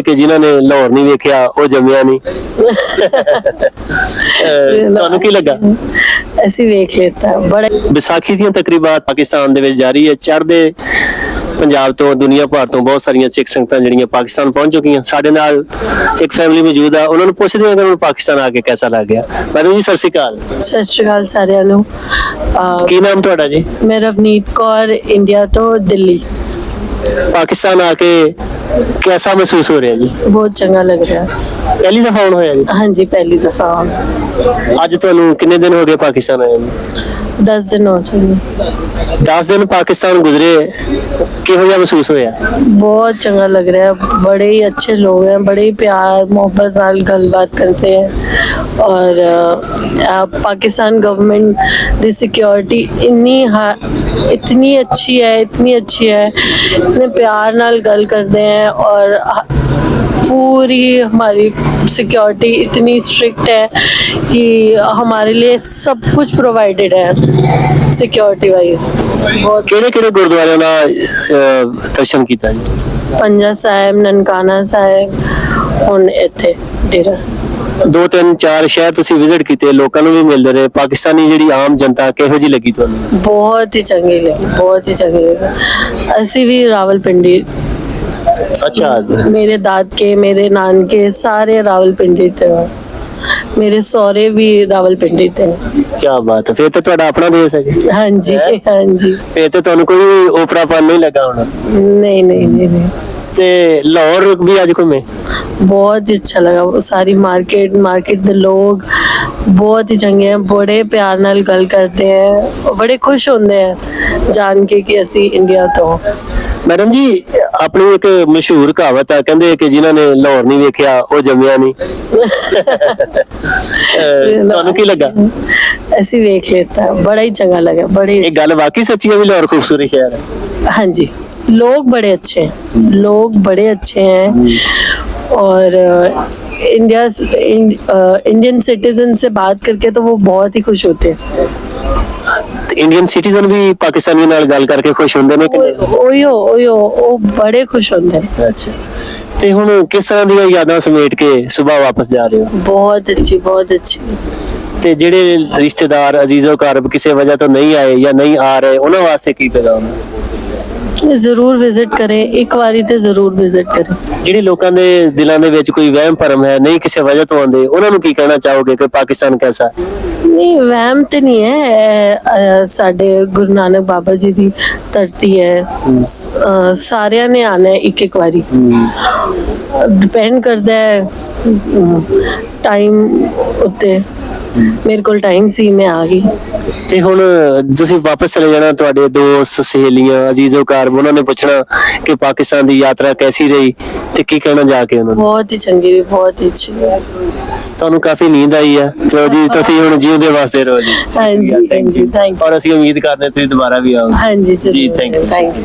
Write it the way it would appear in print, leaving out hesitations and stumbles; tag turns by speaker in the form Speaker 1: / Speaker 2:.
Speaker 1: ਕਿ ਜਿਨ੍ਹਾਂ ਨੇ ਲਾਹੌਰ ਨਹੀਂ ਵੇਖਿਆ ਉਹ ਜੰਮਿਆ ਨਹੀਂ। ਤੁਹਾਨੂੰ ਕੀ ਲੱਗਾ?
Speaker 2: ਅਸੀਂ ਵੇਖ ਲਿੱਤਾ ਬੜਾ।
Speaker 1: ਵਿਸਾਖੀ ਦੀਆਂ ਤਕਰੀਬਾਤ ਪਾਕਿਸਤਾਨ ਦੇ ਵਿੱਚ ਜਾਰੀ ਹੈ। ਚੜ੍ਹਦੇ ਪੰਜਾਬ ਤੋਂ ਦੁਨੀਆ ਭਰ ਤੋਂ ਬਹੁਤ ਸਾਰੀਆਂ ਸਿੱਖ ਸੰਗਤਾਂ ਜਿਹੜੀਆਂ ਪਾਕਿਸਤਾਨ ਪਹੁੰਚ ਚੁੱਕੀਆਂ। ਸਾਡੇ ਨਾਲ ਇੱਕ ਫੈਮਿਲੀ ਮੌਜੂਦ ਆ, ਉਹਨਾਂ ਨੂੰ ਪੁੱਛਦੇ ਹਾਂ ਕਿ ਉਹਨਾਂ ਨੂੰ ਪਾਕਿਸਤਾਨ ਆ ਕੇ ਕਿਹਦਾ ਲੱਗ ਗਿਆ। ਮੈਡਮ ਜੀ ਸਤਿ ਸ਼੍ਰੀ ਅਕਾਲ।
Speaker 2: ਸਤਿ ਸ਼੍ਰੀ ਅਕਾਲ ਸਾਰਿਆਂ ਨੂੰ।
Speaker 1: ਕੀ ਨਾਮ ਤੁਹਾਡਾ ਜੀ?
Speaker 2: ਮੈਂ ਰਵਨੀਤ ਕੌਰ, ਇੰਡੀਆ ਤੋਂ ਦਿੱਲੀ।
Speaker 1: पाकिस्तान आके कैसा महसूस हो रहा है जी?
Speaker 2: बहुत चंगा लग रहा है।
Speaker 1: पहली दफा आना होया जी?
Speaker 2: हाँ जी, पहली दफा।
Speaker 1: अज तुहानू कितने दिन हो गए पाकिस्तान आए?
Speaker 2: 10 दिन हो चुके।
Speaker 1: 10 दिन पाकिस्तान गुजरे, किहो जिहा महसूस होया?
Speaker 2: बहुत चंगा लग रहा है। बड़े ही अच्छे लोग हैं, बड़े ही प्यार मोहब्बत नाल गलबात करते हैं। और पाकिस्तान गवर्नमेंट दी सिक्योरिटी इतनी अच्छी है, इतनी अच्छी है, इतने प्यार नाल गल करते हैं। और पूरी हमारी सिक्योरिटी इतनी स्ट्रिक्ट है कि हमारे लिए सब कुछ प्रोवाइडेड है सिक्योरिटी वाइज। बहुत
Speaker 1: किहड़े-किहड़े गुरुद्वारे दा दर्शन कीता जी?
Speaker 2: पंजा साहिब, ननकाना साहिब, हुण इत्थे डेरा।
Speaker 1: 2 3 4 शहर तुसी विजिट कीते, लोकां नूं भी मिलदे रहे। पाकिस्तानी जिहड़ी आम जनता किहो जी लगी तुहानूं?
Speaker 2: बहुत ही चंगी लगी, बहुत ही चंगी लगी। असी भी रावलपिंडी।
Speaker 1: अच्छा,
Speaker 2: मेरे दादके, मेरे नानके सारे रावलपिंडी थे। मेरे सौरे भी रावलपिंडी थे।
Speaker 1: क्या बात है। फिर तो तुहाडा अपना देश है जी।
Speaker 2: हाँ जी, हाँ जी।
Speaker 1: फिर तो तुहानूं कोई ओपरापन नहीं लगा होना?
Speaker 2: नहीं नहीं नहीं नहीं।
Speaker 1: ते लाहौर भी अज घूमे?
Speaker 2: बहुत ही अच्छा लगा। वो सारी मार्केट दे लोग बहुत ही चंगे हैं, बड़े प्यार नाल गल करते हैं, बड़े खुश होंदे हैं जान के कि असी इंडिया तो।
Speaker 1: मैडम जी अपनी एक मशहूर कहावत है, कहंदे कि जिन्हां ने लाहौर नहीं वेखिया वो जम्मिया नहीं। ਤੁਹਾਨੂੰ ਕੀ ਲੱਗਾ?
Speaker 2: ਅਸੀਂ ਵੇਖ ਲਿੱਤਾ बड़ा ही चंगा लगा। बड़ी
Speaker 1: एक गल वाकई सच्ची है भी लाहौर खूबसूरत शहर है?
Speaker 2: हाँ जी, लोग बड़े अच्छे हैं, लोग बड़े अच्छे हैं। और इंडियन सिटीजन से बात करके तो वो बहुत ही खुश होते हैं।
Speaker 1: इंडियन सिटीजन भी पाकिस्तानी नाल गल करके खुश होंदे ने कि
Speaker 2: ओयो ओ बड़े खुश होंदे हैं।
Speaker 1: अच्छा, ते हुण किस तरह दी यादां समेट के सुबह वापस जा रहे हो?
Speaker 2: बहुत अच्छी, बहुत अच्छी।
Speaker 1: ते जेड़े रिश्तेदार अजीजो कारब किसी वजह तो नहीं आए या नहीं आ रहे, उन्हां वास्ते की पैगाम है?
Speaker 2: जरूर विजिट करें, एक बारी ते जरूर विजिट करें।
Speaker 1: ਜਿਹੜੇ ਲੋਕਾਂ ਦੇ ਦਿਲਾਂ ਦੇ ਵਿੱਚ ਕੋਈ ਵਹਿਮ ਭਰਮ ਹੈ, ਨਹੀਂ ਕਿਸੇ ਵਜ੍ਹਾ ਤੋਂ ਆਉਂਦੇ, ਉਹਨਾਂ ਨੂੰ ਕੀ ਕਹਿਣਾ ਚਾਹੋਗੇ ਕਿ ਪਾਕਿਸਤਾਨ कैसा?
Speaker 2: नहीं, वहम तो नहीं है। साडे गुरु नानक बाबा जी दी धरती है, सारियां ने आना है एक एक बारी। डिपेंड करता है टाइम उत्ते। मेरे कोल टाइम सी, मैं आ गई।
Speaker 1: ਤੇ ਹੁਣ ਤੁਸੀਂ ਵਾਪਸ ਚਲੇ ਜਾਣਾ, ਤੁਹਾਡੇ ਦੋਸਤ ਸਹੇਲੀਆਂ ਅਜ਼ੀਜ਼ੋ ਕਾਰ ਉਹਨਾਂ ਨੇ ਪੁੱਛਣਾ ਕਿ ਪਾਕਿਸਤਾਨ ਦੀ ਯਾਤਰਾ ਕੈਸੀ ਰਹੀ, ਤੇ ਕੀ ਕਹਿਣਾ ਜਾ ਕੇ ਉਹਨਾਂ ਨੂੰ?
Speaker 2: बहुत ही चंगी रही, बहुत ही अच्छी।
Speaker 1: ਤੁਹਾਨੂੰ ਕਾਫੀ ਨੀਂਦ ਆਈ ਆ? ਚਲੋ ਜੀ, ਤੁਸੀਂ ਹੁਣ ਜਿਉਂਦੇ ਵਾਸਤੇ ਰਹੋ ਜੀ।
Speaker 2: हाँ जी, हाँ जी, थैंक
Speaker 1: ਔਰ ਅਸੀਂ ਉਮੀਦ ਕਰਦੇ ਤੁਸੀਂ ਦੁਬਾਰਾ ਵੀ ਆਓ।
Speaker 2: हाँ जी,
Speaker 1: जी, thank you।
Speaker 2: Thank you.